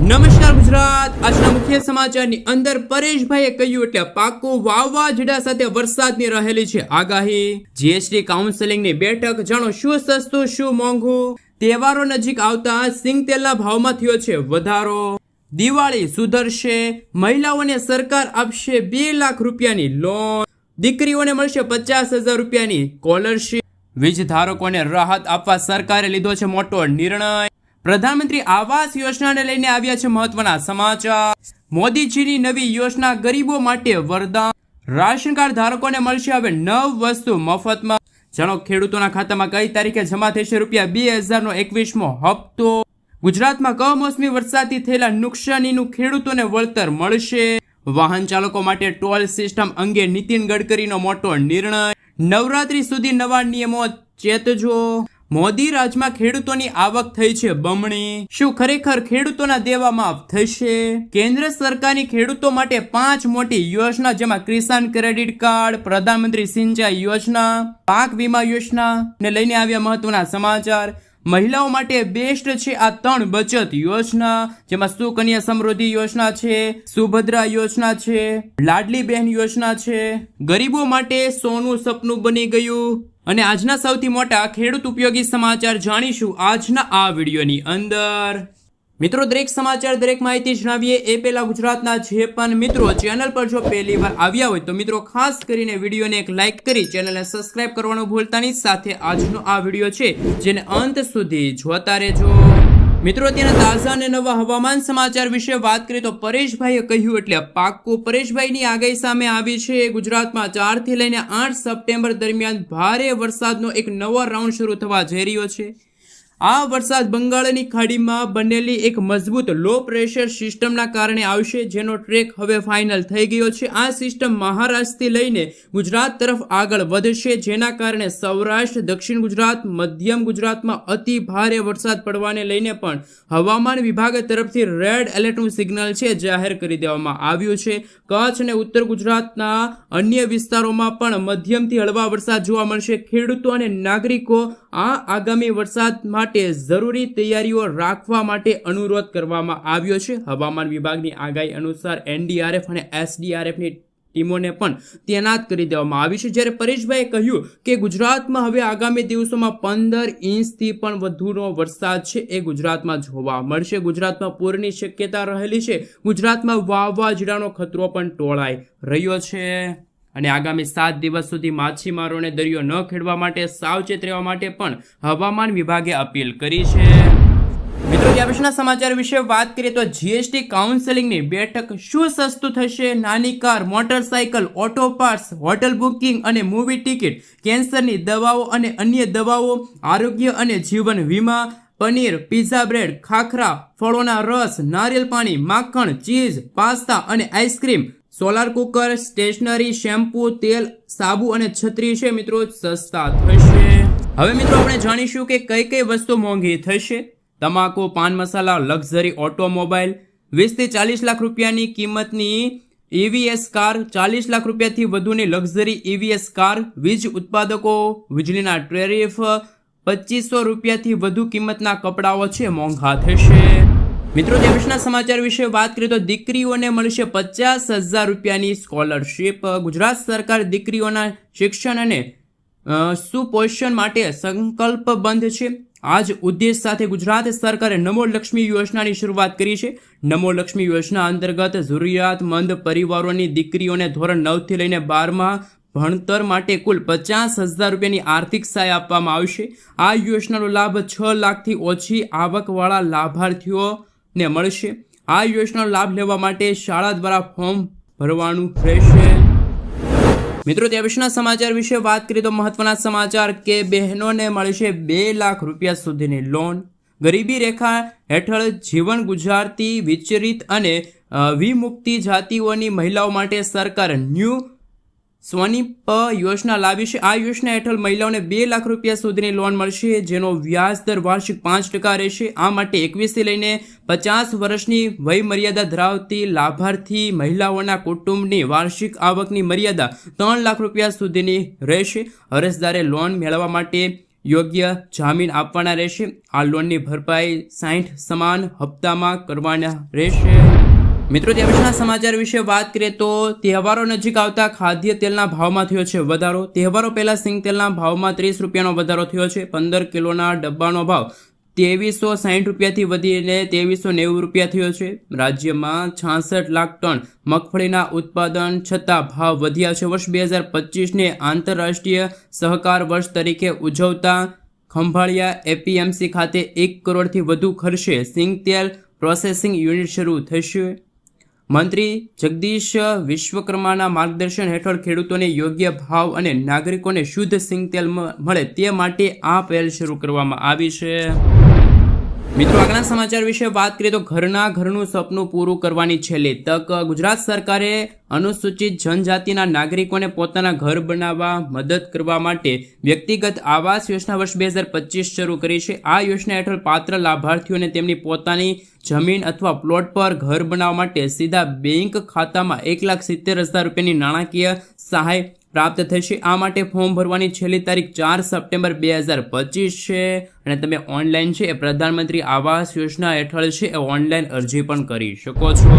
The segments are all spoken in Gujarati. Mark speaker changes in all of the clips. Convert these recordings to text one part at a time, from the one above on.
Speaker 1: નમસ્કાર ગુજરાત। આજના મુખ્ય સમાચારની અંદર પરેશભાઈએ કહ્યું એટલે પાકું વાવાઝોડા સાથે વરસાદની રહેલી છે આગાહી। જીએસટી કાઉન્સિલિંગની બેઠક, જાણો શું સસ્તું શું મોંઘું। તહેવારો નજીક આવતા સિંગ તેલના ભાવમાં થયો છે વધારો। દિવાળી સુધરશે, મહિલાઓને સરકાર આપશે 2 લાખ રૂપિયાની લોન। દીકરીઓને મળશે 50,000 રૂપિયાની સ્કોલરશીપ। વીજ ધારકોને રાહત આપવા સરકારે લીધો છે મોટો નિર્ણય। પ્રધાનમંત્રી આવાસ યોજનાને લઈને આવ્યા છે મહત્વના સમાચાર। મોદીજીની નવી યોજના ગરીબો માટે વરદાન। રાશન કાર્ડ ધારકોને મળશે હવે 9 વસ્તુ મફતમાં। જાણો ખેડૂતોના ખાતામાં કઈ તારીખે જમા થશે ₹2000નો 21મો હપ્તો। ગુજરાતમાં કમોસમી વરસાદથી થયેલા નુકસાનીનું ખેડૂતોને વળતર મળશે। વાહન ચાલકો માટે ટોલ સિસ્ટમ અંગે નીતિન ગડકરીનો મોટો નિર્ણય। નવરાત્રી સુધી નવા નિયમો ચેતજો। મોદી રાજમાં ખેડૂતોની આવક થઈ છે બમણી। શું ખરેખર ખેડૂતોના દેવા માફ થશે? કેન્દ્ર સરકારની ખેડૂતો માટે 5 મોટી યોજના, જેમાં કિસાન ક્રેડિટ કાર્ડ, પ્રધાનમંત્રી સિંચાઈ યોજના, પાક વીમા યોજના ને લઈને આવ્યા મહત્વના સમાચાર। મહિલાઓ માટે બેસ્ટ છે આ 3 બચત યોજના, જેમાં સુકન્યા સમૃદ્ધિ યોજના છે, સુભદ્રા યોજના છે, લાડલી બહેન યોજના છે। ગરીબો માટે સોનું સપનું બની ગયું। અને આજના સૌથી મોટા ખેડૂત ઉપયોગી સમાચાર જાણીશું આજના આ વિડીયોની અંદર। મિત્રો, દરેક સમાચાર, દરેક માહિતી જણાવીએ એ પહેલા ગુજરાતના જે પણ મિત્રો ચેનલ પર જો પહેલી વાર આવ્યા હોય તો મિત્રો ખાસ કરીને વિડીયોને એક લાઇક કરી ચેનલને સબસ્ક્રાઇબ કરવાનું ભૂલતા નહીં। સાથે આજનો આ વિડીયો છે જેને અંત સુધી જોતા રહેજો। મિત્રો, અત્યારના તાજા અને નવા હવામાન સમાચાર વિશે વાત કરીએ તો પરેશભાઈએ કહ્યું એટલે પાક્કું। પરેશભાઈની આગાહી સામે આવી છે। ગુજરાતમાં 4 થી લઈને 8 સપ્ટેમ્બર દરમિયાન ભારે વરસાદનો એક નવો રાઉન્ડ શરૂ થવા જઈ રહ્યો છે। આ વરસાદ બંગાળની ખાડીમાં બનેલી એક મજબૂત લો પ્રેશર સિસ્ટમના કારણે આવશે, જેનો ટ્રેક હવે ફાઇનલ થઈ ગયો છે। આ સિસ્ટમ મહારાષ્ટ્રથી લઈને ગુજરાત તરફ આગળ વધશે, જેના કારણે સૌરાષ્ટ્ર, દક્ષિણ ગુજરાત, મધ્યમ ગુજરાતમાં અતિ ભારે વરસાદ પડવાને લઈને પણ હવામાન વિભાગ તરફથી રેડ એલર્ટનું સિગ્નલ છે જાહેર કરી દેવામાં આવ્યું છે। કચ્છ અને ઉત્તર ગુજરાતના અન્ય વિસ્તારોમાં પણ મધ્યમથી હળવા વરસાદ જોવા મળશે। ખેડૂતો અને નાગરિકો આ આગામી વરસાદ માટે જરૂરી તૈયારીઓ રાખવા માટે અનુરોધ કરવામાં આવ્યો છે। હવામાન વિભાગની આગાહી અનુસાર એનડીઆરએફ અને એસડીઆરએફની ટીમોને પણ તૈનાત કરી દેવામાં આવી છે। જ્યારે પરેશભાઈએ કહ્યું કે ગુજરાતમાં હવે આગામી દિવસોમાં 15 ઇંચથી પણ વધુનો વરસાદ છે એ ગુજરાતમાં જોવા મળશે। ગુજરાતમાં પૂરની શક્યતા રહેલી છે। ગુજરાતમાં વાવાઝોડાનો ખતરો પણ ટોળાઈ રહ્યો છે અને આગામી 7 દિવસ સુધી માછીમારોને દરિયો ન ખેડવા માટે સાવચેત રહેવા માટે પણ હવામાન વિભાગે અપીલ કરી છે। મિત્રો, ત્યાર પછીના સમાચાર વિશે વાત કરીએ તો જીએસટી કાઉન્સિલિંગની બેઠક, શું સસ્તું થશે? નાની car, motorcycle, auto parts, hotel booking અને મૂવી ટિકિટ, કેન્સરની દવાઓ અને અન્ય દવાઓ, આરોગ્ય અને જીવન વીમા, પનીર, પિઝા, બ્રેડ, ખાખરા, ફળોના રસ, નારિયેળ પાણી, માખણ, ચીઝ, પાસ્તા અને ice cream, solar cooker, stationery, shampoo, તેલ, સાબુ અને છત્રી છે મિત્રો સસ્તા થશે। હવે મિત્રો આપણે જાણીશું કે કઈ વસ્તુ મોંઘી થશે। તમાકુ, પાન મસાલા, લક્ઝરી ઓટોમોબાઈલ, 20 થી 40 લાખ રૂપિયાની કિંમતની ઈવીએસ કાર, 40 લાખ રૂપિયાથી વધુની લક્ઝરી ઈવીએસ કાર, વીજ ઉત્પાદકો, વીજળીના ટેરિફ, 2500 રૂપિયાથી વધુ કિંમતના કપડાઓ છે મોંઘા થશે। મિત્રો, ત્યાર સમાચાર વિશે વાત કરીએ તો દીકરીઓને મળશે 50,000 રૂપિયાની સ્કોલરશીપ। ગુજરાત સરકાર દીકરીઓના શિક્ષણ અને સુપોષણ માટે સંકલ્પબદ્ધ છે। આ જ ઉદ્દેશ સાથે ગુજરાત સરકારે નમો લક્ષ્મી યોજનાની શરૂઆત કરી છે। નમો લક્ષ્મી યોજના અંતર્ગત જરૂરિયાતમંદ પરિવારોની દીકરીઓને ધોરણ 9 થી લઈને 12માં ભણતર માટે કુલ 50,000 રૂપિયાની આર્થિક સહાય આપવામાં આવશે। આ યોજનાનો લાભ 6 લાખથી ઓછી આવકવાળા લાભાર્થીઓને મળશે। આ યોજનાનો લાભ લેવા માટે શાળા દ્વારા ફોર્મ ભરવાનું રહેશે। મિત્રો, ત્યાર પછીના સમાચાર વિશે વાત કરીએ તો મહત્વના સમાચાર કે બહેનોને મળશે 2 લાખ રૂપિયા સુધીની લોન। ગરીબી રેખા હેઠળ જીવન ગુજારતી વિચરિત અને વિમુક્તિ જાતિઓની મહિલાઓ માટે સરકાર ન્યૂ સ્વનિપ યોજના લાવી છે। આ યોજના હેઠળ મહિલાઓને 2 લાખ રૂપિયા સુધીની લોન મળશે, જેનો વ્યાજ દર વાર્ષિક 5% રહેશે। આ માટે 21 થી લઈને 50 વર્ષની વય મર્યાદા ધરાવતી લાભાર્થી મહિલાઓના કુટુંબની વાર્ષિક આવકની મર્યાદા 3 લાખ રૂપિયા સુધીની રહેશે। અરજદારે લોન મેળવવા માટે યોગ્ય જામીન આપવાના રહેશે. આ લોનની ભરપાઈ 60 સમાન હપ્તામાં કરવાના રહેશે. મિત્રો, ત્યાર પછીના સમાચાર વિશે વાત કરીએ તો તહેવારો નજીક આવતા ખાદ્ય તેલના ભાવમાં થયો છે વધારો. તહેવારો પહેલા સિંગ તેલના ભાવમાં 30 રૂપિયાનો વધારો થયો છે. 15 કિલોના ડબ્બાનો ભાવ 2360 રૂપિયાથી વધીને 2390 રૂપિયા થયો છે. રાજ્યમાં 66 લાખ ટન મગફળીના ઉત્પાદન છતાં ભાવ વધ્યા છે. વર્ષ 2025ને આંતરરાષ્ટ્રીય સહકાર વર્ષ તરીકે ઉજવતા ખંભાળિયા એપીએમસી ખાતે 1 કરોડથી વધુ ખર્ચે સિંગ તેલ પ્રોસેસિંગ યુનિટ શરૂ થશે. મંત્રી જગદીશ વિશ્વકર્માના માર્ગદર્શન હેઠળ ખેડૂતોને યોગ્ય ભાવ અને નાગરિકોને શુદ્ધ સિંગ તેલ મળે તે માટે આ પહેલ શરૂ કરવામાં આવી છે. મિત્રો, આગળના સમાચાર વિશે વાત કરીએ તો ઘરનું સપનું પૂરું કરવાની છેલ્લી તક. ગુજરાત સરકારે અનુસૂચિત જનજાતિના નાગરિકોને પોતાના ઘર બનાવવા મદદ કરવા માટે વ્યક્તિગત આવાસ યોજના વર્ષ 2025 શરૂ કરી છે. આ યોજના હેઠળ પાત્ર લાભાર્થીઓને તેમની પોતાની જમીન અથવા પ્લોટ પર ઘર બનાવવા માટે સીધા બેંક ખાતામાં 1,70,000 રૂપિયાની નાણાકીય સહાય પ્રાપ્ત થશે. આ માટે ફોર્મ ભરવાની છેલ્લી તારીખ 4 સપ્ટેમ્બર 2025 છે અને તમે ઓનલાઈન છે એ પ્રધાનમંત્રી આવાસ યોજના હેઠળ છે એ ઓનલાઈન અરજી પણ કરી શકો છો.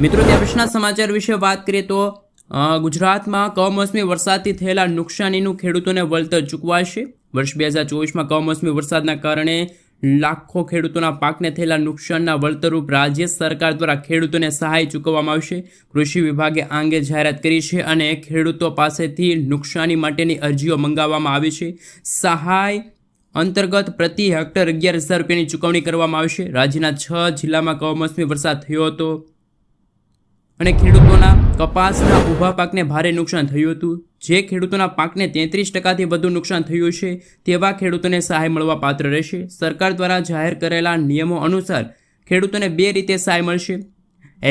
Speaker 1: મિત્રો, ત્યાર પછીના સમાચાર વિશે વાત કરીએ તો ગુજરાતમાં કમોસમી વરસાદથી થયેલા નુકસાનીનું ખેડૂતોને વળતર ચૂકવાશે. વર્ષ 2024માં કમોસમી વરસાદના કારણે લાખો ખેડૂતોના પાકને થયેલા નુકસાનના વળતરરૂપ રાજ્ય સરકાર દ્વારા ખેડૂતોને સહાય ચૂકવવામાં આવશે. કૃષિ વિભાગે આ અંગે જાહેરાત કરી છે અને ખેડૂતો પાસેથી નુકસાની માટેની અરજીઓ મંગાવવામાં આવી છે. સહાય અંતર્ગત પ્રતિ હેક્ટર 11,000 રૂપિયાની ચૂકવણી કરવામાં આવશે. રાજ્યના 6 જિલ્લામાં કમોસમી વરસાદ થયો હતો અને ખેડૂતોના કપાસના ઊભા પાકને ભારે નુકસાન થયું હતું. જે ખેડૂતોના પાકને 33%થી વધુ નુકસાન થયું છે તેવા ખેડૂતોને સહાય મળવા પાત્ર રહેશે. સરકાર દ્વારા જાહેર કરેલા નિયમો અનુસાર ખેડૂતોને 2 રીતે સહાય મળશે.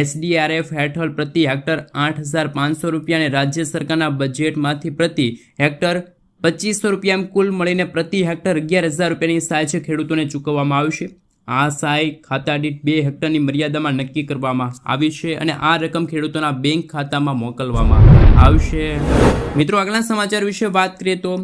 Speaker 1: SDRF હેઠળ પ્રતિ હેક્ટર 8,500 રૂપિયા અને રાજ્ય સરકારના બજેટમાંથી પ્રતિ હેક્ટર 2,500 રૂપિયા એમ કુલ મળીને પ્રતિ હેક્ટર 11,000 રૂપિયાની સહાય છે ખેડૂતોને ચૂકવવામાં આવશે. આ સહાય ખાતા દીઠ 2 હેક્ટરની મર્યાદામાં નક્કી કરવામાં આવી છે અને આ રકમ ખેડૂતોના બેંક ખાતામાં મોકલવામાં આવશે. મિત્રો, આગળના સમાચાર વિશે વાત કરીએ તો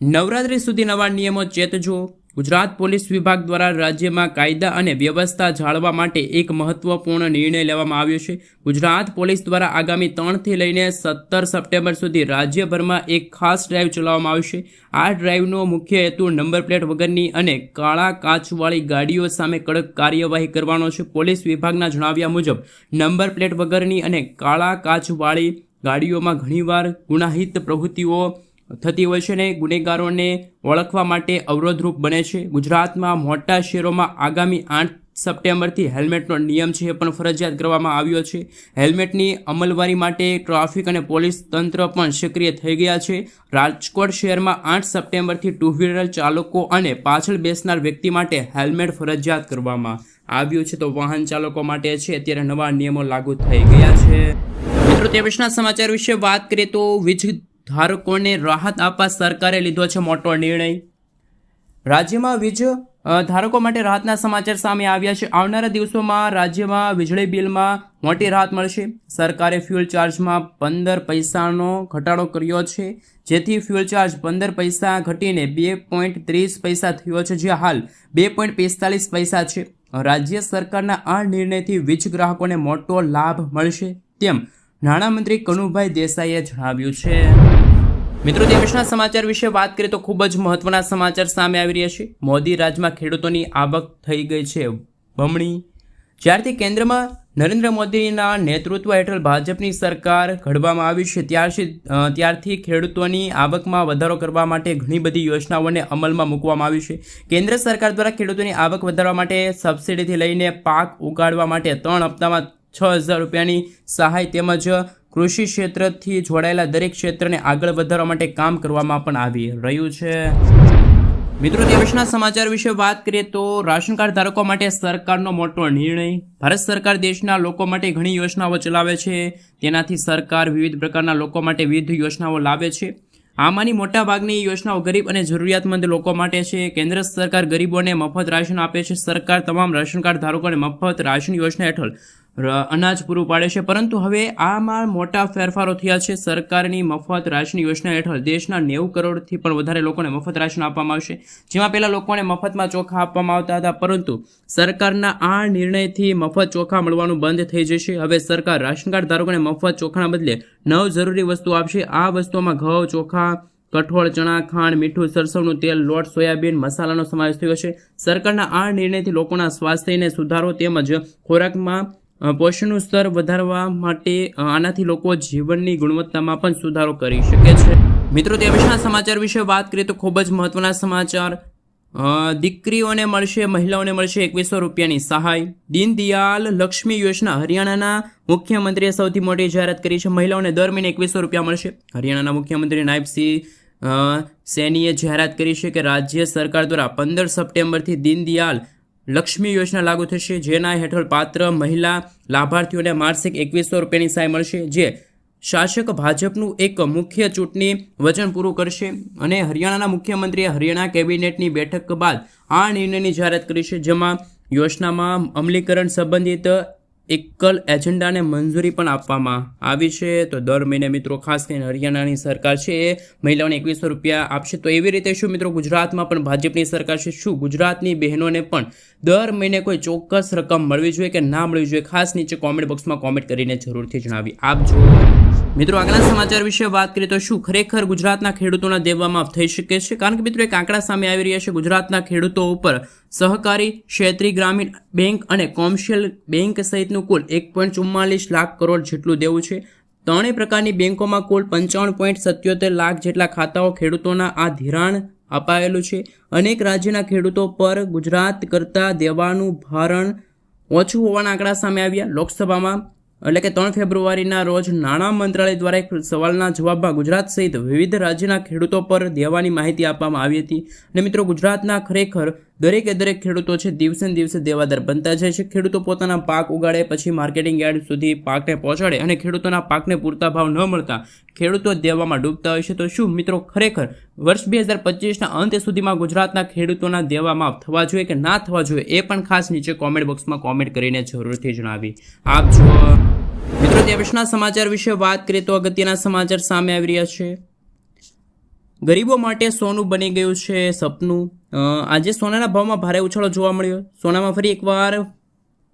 Speaker 1: નવરાત્રી સુધી નવા નિયમો ચેતજો. ગુજરાત પોલીસ વિભાગ દ્વારા રાજ્યમાં કાયદા અને વ્યવસ્થા જાળવવા માટે એક મહત્વપૂર્ણ નિર્ણય લેવામાં આવ્યો છે. ગુજરાત પોલીસ દ્વારા આગામી 3થી લઈને 17 સપ્ટેમ્બર સુધી રાજ્યભરમાં એક ખાસ ડ્રાઈવ ચલાવવામાં આવશે. આ ડ્રાઈવનો મુખ્ય હેતુ નંબર પ્લેટ વગરની અને કાળા કાચવાળી ગાડીઓ સામે કડક કાર્યવાહી કરવાનો છે. પોલીસ વિભાગના જણાવ્યા મુજબ નંબર પ્લેટ વગરની અને કાળા કાચવાળી ગાડીઓમાં ઘણીવાર ગુનાહિત પ્રવૃત્તિઓ થતી હોય છે અને ગુનેગારોને ઓળખવા માટે અવરોધરૂપ બને છે. ગુજરાતમાં મોટા શહેરોમાં આગામી 8 સપ્ટેમ્બરથી હેલ્મેટનો નિયમ છે એ પણ ફરજિયાત કરવામાં આવ્યો છે. હેલ્મેટની અમલવારી માટે ટ્રાફિક અને પોલીસ તંત્ર પણ સક્રિય થઈ ગયા છે. રાજકોટ શહેરમાં 8 સપ્ટેમ્બરથી 2 વ્હીલર ચાલકો અને પાછળ બેસનાર વ્યક્તિ માટે હેલ્મેટ ફરજિયાત કરવામાં આવ્યું છે. તો વાહન ચાલકો માટે છે અત્યારે નવા નિયમો લાગુ થઈ ગયા છે. મિત્રો, તે પછીના સમાચાર વિશે વાત કરીએ તો વીજ ધારકોને રાહત આપવા સરકારે લીધો છે મોટો નિર્ણય. રાજ્યમાં વીજ ધારકો માટે રાહતના સમાચાર સામે આવ્યા છે. આવનારા દિવસોમાં રાજ્યમાં વીજળી બિલમાં મોટી રાહત મળશે. સરકારે ફ્યુઅલ ચાર્જમાં 15 પૈસાનો ઘટાડો કર્યો છે, જેથી ફ્યુઅલ ચાર્જ 15 પૈસા ઘટીને 2.30 પૈસા થયો છે, જે હાલ 2.45 પૈસા છે. રાજ્ય સરકારના આ નિર્ણયથી વીજ ગ્રાહકોને મોટો લાભ મળશે તેમ નાણામંત્રી કનુભાઈ દેસાઈએ જણાવ્યું છે. મિત્રો, તે પછીના સમાચાર વિશે વાત કરીએ તો ખૂબ જ મહત્વના સમાચાર સામે આવી રહ્યા છે. મોદી રાજમાં ખેડૂતોની આવક થઈ ગઈ છે બમણી. જ્યારથી કેન્દ્રમાં નરેન્દ્ર મોદીના નેતૃત્વ હેઠળ ભાજપની સરકાર ઘડવામાં આવી છે ત્યારથી ખેડૂતોની આવકમાં વધારો કરવા માટે ઘણી બધી યોજનાઓને અમલમાં મૂકવામાં આવી છે. કેન્દ્ર સરકાર દ્વારા ખેડૂતોની આવક વધારવા માટે સબસિડીથી લઈને પાક ઉગાડવા માટે 3 હપ્તામાં 6,000 રૂપિયાની સહાય તેમજ કૃષિ ક્ષેત્રથી જોડાયેલા દરેક ક્ષેત્રને આગળ વધારવા માટે કામ કરવામાં પણ આવી રહ્યું છે. મિત્રો, તે પછીના સમાચાર વિશે વાત કરીએ તો રાશન કાર્ડ ધારકો માટે સરકારનો મોટો નિર્ણય. ભારત સરકાર દેશના લોકો માટે ઘણી યોજનાઓ ચલાવે છે. તેનાથી સરકાર વિવિધ પ્રકારના લોકો માટે વિવિધ યોજનાઓ લાવે છે. આમાંની મોટાભાગની યોજનાઓ ગરીબ અને જરૂરિયાતમંદ લોકો માટે છે. કેન્દ્ર સરકાર ગરીબોને મફત રાશન આપે છે. સરકાર તમામ રાશન કાર્ડ ધારકોને મફત રાશન યોજના હેઠળ અનાજ પૂરું પાડે છે, પરંતુ હવે આમાં મોટા ફેરફારો થયા છે. સરકારની મફત રાશન યોજના હેઠળ દેશના 90 કરોડથી પણ વધારે લોકોને મફત રાશન આપવામાં આવશે. જેમાં પહેલા લોકોને મફતમાં ચોખા આપવામાં આવતા હતા, પરંતુ સરકારના આ નિર્ણયથી મફત ચોખા મળવાનું બંધ થઈ જશે. હવે સરકાર રાશન કાર્ડ ધારકોને મફત ચોખાના બદલે 9 જરૂરી વસ્તુઓ આપશે. આ વસ્તુઓમાં ઘઉં, ચોખા, કઠોળ, ચણા, ખાંડ, મીઠું, સરસવનું તેલ, લોટ, સોયાબીન, મસાલાનો સમાવેશ થયો છે. સરકારના આ નિર્ણયથી લોકોના સ્વાસ્થ્યને સુધારો તેમજ ખોરાકમાં પોષણનું સ્તર વધારવા માટે આનાથી લોકો જીવનની ગુણવત્તામાં પણ સુધારો કરી શકે છે. મિત્રો, તે વિશેના સમાચાર વિશે વાત કરીએ તો ખૂબ જ મહત્વના સમાચાર. દીકરીઓને મળશે, મહિલાઓને મળશે 2100 રૂપિયાની સહાય. દીનદયાલ લક્ષ્મી યોજના. હરિયાણાના મુખ્યમંત્રીએ સૌથી મોટી જાહેરાત કરી છે. મહિલાઓને દર મહિને 2100 રૂપિયા મળશે. હરિયાણાના મુખ્યમંત્રી નાયબસિંહ સૈનીએ જાહેરાત કરી છે કે રાજ્ય સરકાર દ્વારા 15 સપ્ટેમ્બરથી દીનદયાલ લક્ષ્મી યોજના લાગુ થશે, જેના હેઠળ પાત્ર મહિલા લાભાર્થીઓને માસિક 2100 રૂપિયાની સહાય મળશે, જે શાસક ભાજપનું એક મુખ્ય ચૂંટણી વચન પૂરું કરશે. અને હરિયાણાના મુખ્યમંત્રીએ હરિયાણા કેબિનેટની બેઠક બાદ આ નિર્ણયની જાહેરાત કરી છે, જેમાં યોજનામાં અમલીકરણ સંબંધિત એકલ એજન્ડાને મંજૂરી પણ આપવામાં આવી છે. તો દર મહિને મિત્રો ખાસ કરીને હરિયાણાની સરકાર છે એ મહિલાઓને 2100 રૂપિયા આપશે. તો એવી રીતે શું મિત્રો ગુજરાતમાં પણ ભાજપની સરકાર છે, શું ગુજરાતની બહેનોને પણ દર મહિને કોઈ ચોક્કસ રકમ મળવી જોઈએ કે ના મળવી જોઈએ? ખાસ નીચે કોમેન્ટ બોક્સમાં કોમેન્ટ કરીને જરૂરથી જણાવી આપજો. મિત્રો, આગળના સમાચાર વિશે વાત કરીએ તો શું ખરેખર ગુજરાતના ખેડૂતોના દેવા માફ થઈ શકે છે? કારણ કે મિત્રો એક આંકડા સામે આવી રહ્યા છે. ગુજરાતના ખેડૂતો ઉપર સહકારી, ક્ષેત્રીય, ગ્રામીણ બેંક અને કોમર્શિયલ બેંક સહિતનું કુલ 1.44 લાખ કરોડ જેટલું દેવું છે. ત્રણેય પ્રકારની બેંકોમાં કુલ 55.77 લાખ જેટલા ખાતાઓ ખેડૂતોના આ ધિરાણ અપાયેલું છે. અનેક રાજ્યના ખેડૂતો પર ગુજરાત કરતાં દેવાનું ભારણ ઓછું હોવાના આંકડા સામે આવ્યા. લોકસભામાં એટલે કે 3 ફેબ્રુઆરીના રોજ નાણાં મંત્રાલય દ્વારા એક સવાલના જવાબમાં ગુજરાત સહિત વિવિધ રાજ્યના ખેડૂતો પર દેવાની માહિતી આપવામાં આવી હતી. અને મિત્રો, ગુજરાતના ખરેખર દરેકે દરેક ખેડૂતો છે દિવસે ને દિવસે દેવાદાર બનતા જાય છે. ખેડૂતો પોતાના પાક ઉગાડે, પછી માર્કેટિંગ યાર્ડ સુધી પાકને પહોંચાડે અને ખેડૂતોના પાકને પૂરતા ભાવ ન મળતા ખેડૂતો દેવામાં ડૂબતા હોય છે. તો શું મિત્રો ખરેખર વર્ષ 2025ના અંત સુધીમાં ગુજરાતના ખેડૂતોના દેવા માફ થવા જોઈએ કે ના થવા જોઈએ? એ પણ ખાસ નીચે કોમેન્ટ બોક્સમાં કોમેન્ટ કરીને જરૂરથી જણાવી આપજો. મિત્રો, તે વિશેના સમાચાર વિશે વાત કરીએ તો અગત્યના સમાચાર સામે આવી રહ્યા છે. ગરીબો માટે સોનું બની ગયું છે સપનું. આજે સોનાના ભાવમાં ભારે ઉછાળો જોવા મળ્યો. સોનામાં ફરી એકવાર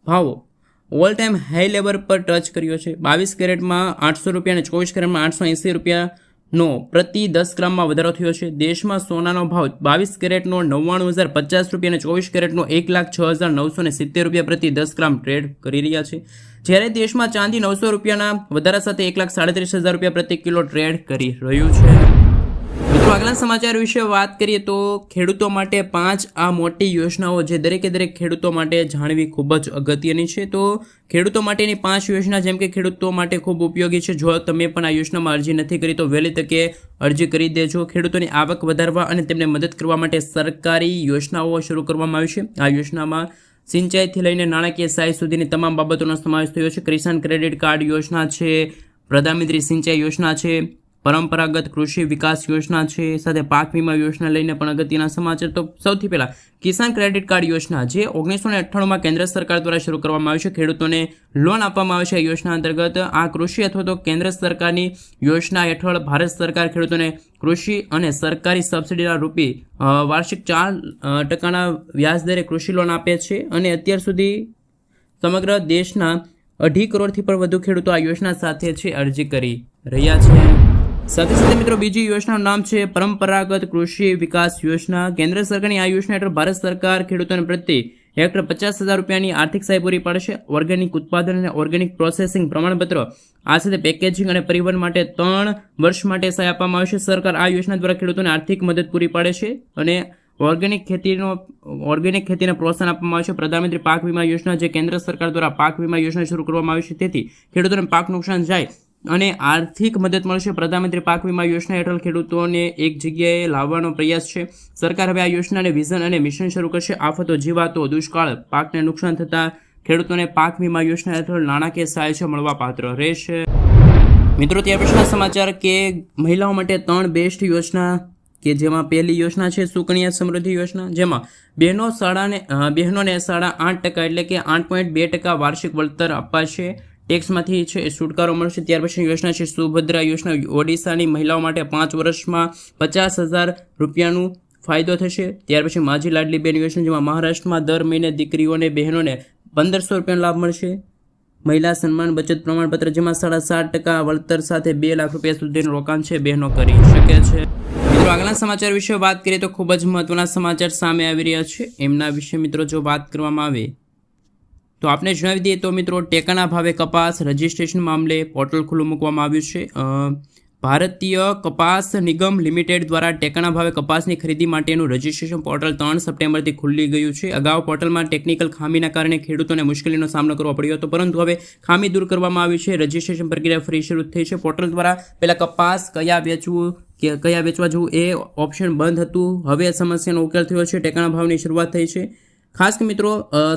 Speaker 1: ભાવો ઓલ ટાઈમ હાઈ લેવલ પર ટચ કર્યો છે. 22 કેરેટમાં 800 રૂપિયા અને 24 કેરેટમાં 880 રૂપિયાનો પ્રતિ 10 ગ્રામમાં વધારો થયો છે. દેશમાં સોનાનો ભાવ 22 કેરેટનો 99,050 રૂપિયા અને 24 કેરેટનો 1,06,970 રૂપિયા પ્રતિ 10 ગ્રામ ટ્રેડ કરી રહ્યા છે. જ્યારે દેશમાં ચાંદી 900 રૂપિયાના વધારા સાથે 1,37,000 રૂપિયા પ્રતિ કિલો ટ્રેડ કરી રહ્યું છે. મિત્રો, આગલા સમાચાર વિશે વાત કરીએ તો ખેડૂતો માટે 5 આ મોટી યોજનાઓ જે દરેકે દરેક ખેડૂતો માટે જાણવી ખૂબ જ અગત્યની છે. તો ખેડૂતો માટેની 5 યોજના જેમ કે ખેડૂતો માટે ખૂબ ઉપયોગી છે. જો તમે પણ આ યોજનામાં અરજી નથી કરી તો વહેલી તકે અરજી કરી દેજો. ખેડૂતોની આવક વધારવા અને તેમને મદદ કરવા માટે સરકારી યોજનાઓ શરૂ કરવામાં આવી છે. આ યોજનામાં સિંચાઈથી લઈને નાણાકીય સહાય સુધીની તમામ બાબતોનો સમાવેશ થયો છે. કિસાન ક્રેડિટ કાર્ડ યોજના છે, પ્રધાનમંત્રી સિંચાઈ યોજના છે, પરંપરાગત કૃષિ વિકાસ યોજના છે, સાથે પાક વીમા યોજના લઈને પણ અગત્યના સમાચાર. તો સૌથી પહેલા કિસાન ક્રેડિટ કાર્ડ યોજના જે 1998માં કેન્દ્ર સરકાર દ્વારા શરૂ કરવામાં આવી છે. ખેડૂતોને લોન આપવામાં આવે છે. આ યોજના અંતર્ગત આ કૃષિ અથવા તો કેન્દ્ર સરકારની યોજના હેઠળ ભારત સરકાર ખેડૂતોને કૃષિ અને સરકારી સબસિડીના રૂપે વાર્ષિક 4% વ્યાજદરે કૃષિ લોન આપે છે. અને અત્યાર સુધી સમગ્ર દેશના 2.5 કરોડથી પણ વધુ ખેડૂતો આ યોજના સાથે છે અરજી કરી રહ્યા છે. સાથે સાથે મિત્રો બીજી યોજનાનું નામ છે પરંપરાગત કૃષિ વિકાસ યોજના. કેન્દ્ર સરકારની આ યોજના હેઠળ ભારત સરકાર ખેડૂતોને પ્રતિ હેક્ટર 50,000 રૂપિયાની આર્થિક સહાય પૂરી પાડશે. ઓર્ગેનિક ઉત્પાદન અને ઓર્ગેનિક પ્રોસેસિંગ પ્રમાણપત્ર, આ સાથે પેકેજિંગ અને પરિવહન માટે 3 વર્ષ માટે સહાય આપવામાં આવશે. સરકાર આ યોજના દ્વારા ખેડૂતોને આર્થિક મદદ પૂરી પાડે છે અને ઓર્ગેનિક ખેતીને પ્રોત્સાહન આપવામાં આવશે. પ્રધાનમંત્રી પાક વીમા યોજના જે કેન્દ્ર સરકાર દ્વારા પાક વીમા યોજના શરૂ કરવામાં આવી છે, તેથી ખેડૂતોને પાક નુકસાન જાય અને આર્થિક મદદ મળશે. પ્રધાનમંત્રી પાક વીમા યોજના હેઠળ ખેડૂતોને એક જગ્યાએ લાવવાનો પ્રયાસ છે. સરકાર હવે આ યોજનાને વિઝન અને મિશન શરૂ કરશે. આફતો, જીવાતો, દુષ્કાળ, પાકને નુકસાન થતાં ખેડૂતોને પાક વીમા યોજના હેઠળ નાણાકીય સહાય છે મળવા પાત્ર રહેશે. મિત્રો, ત્યાં પછીના સમાચાર કે મહિલાઓ માટે 3 બેસ્ટ યોજના કે જેમાં પહેલી યોજના છે સુકન્યા સમૃદ્ધિ યોજના, જેમાં બહેનોને 8% એટલે કે 8.2% વાર્ષિક વળતર અપાશે, ટેક્સમાંથી છે એ છુટકારો મળશે. ત્યાર પછી યોજના છે સુભદ્રા યોજના, ઓડિશાની મહિલાઓ માટે 5 વર્ષમાં 50,000 રૂપિયાનું ફાયદો થશે. ત્યાર પછી માજી લાડલી બેન યોજના, જેમાં મહારાષ્ટ્રમાં દર મહિને દીકરીઓને બહેનોને 1,500 રૂપિયાનો લાભ મળશે. મહિલા સન્માન બચત પ્રમાણપત્ર, જેમાં 7.5% વળતર સાથે 2 લાખ રૂપિયા સુધીનું રોકાણ છે બહેનો કરી શકે છે. મિત્રો આગળના સમાચાર વિશે વાત કરીએ તો ખૂબ જ મહત્વના સમાચાર સામે આવી રહ્યા છે. એમના વિશે મિત્રો જો વાત કરવામાં આવે તો આપણે જણાવી દઈએ તો મિત્રો ટેકાના ભાવે કપાસ રજિસ્ટ્રેશન મામલે પોર્ટલ ખુલ્લું મૂકવામાં આવ્યું છે. ભારતીય કપાસ નિગમ લિમિટેડ દ્વારા ટેકાના ભાવે કપાસની ખરીદી માટેનું રજિસ્ટ્રેશન પોર્ટલ 3 સપ્ટેમ્બરથી ખુલ્લી ગયું છે. અગાઉ પોર્ટલમાં ટેકનિકલ ખામીના કારણે ખેડૂતોને મુશ્કેલીનો સામનો કરવો પડ્યો હતો, પરંતુ હવે ખામી દૂર કરવામાં આવી છે. રજિસ્ટ્રેશન પ્રક્રિયા ફરી શરૂ થઈ છે. પોર્ટલ દ્વારા પહેલાં કપાસ કયા વેચવા જવું એ ઓપ્શન બંધ હતું. હવે આ સમસ્યાનો ઉકેલ થયો છે. ટેકાના ભાવની શરૂઆત થઈ છે. ખાસ કે મિત્રો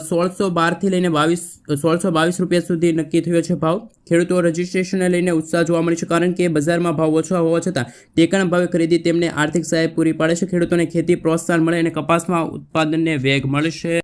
Speaker 1: 1612થી લઈને 1622 રૂપિયા સુધી નક્કી થયો છે ભાવ. ખેડૂતો રજિસ્ટ્રેશનને લઈને ઉત્સાહ જોવા મળે છે, કારણ કે બજારમાં ભાવ ઓછા હોવા છતાં ટેકાના ભાવે ખરીદી તેમને આર્થિક સહાય પૂરી પાડે છે. ખેડૂતોને ખેતી પ્રોત્સાહન મળે અને કપાસમાં ઉત્પાદનને વેગ મળશે.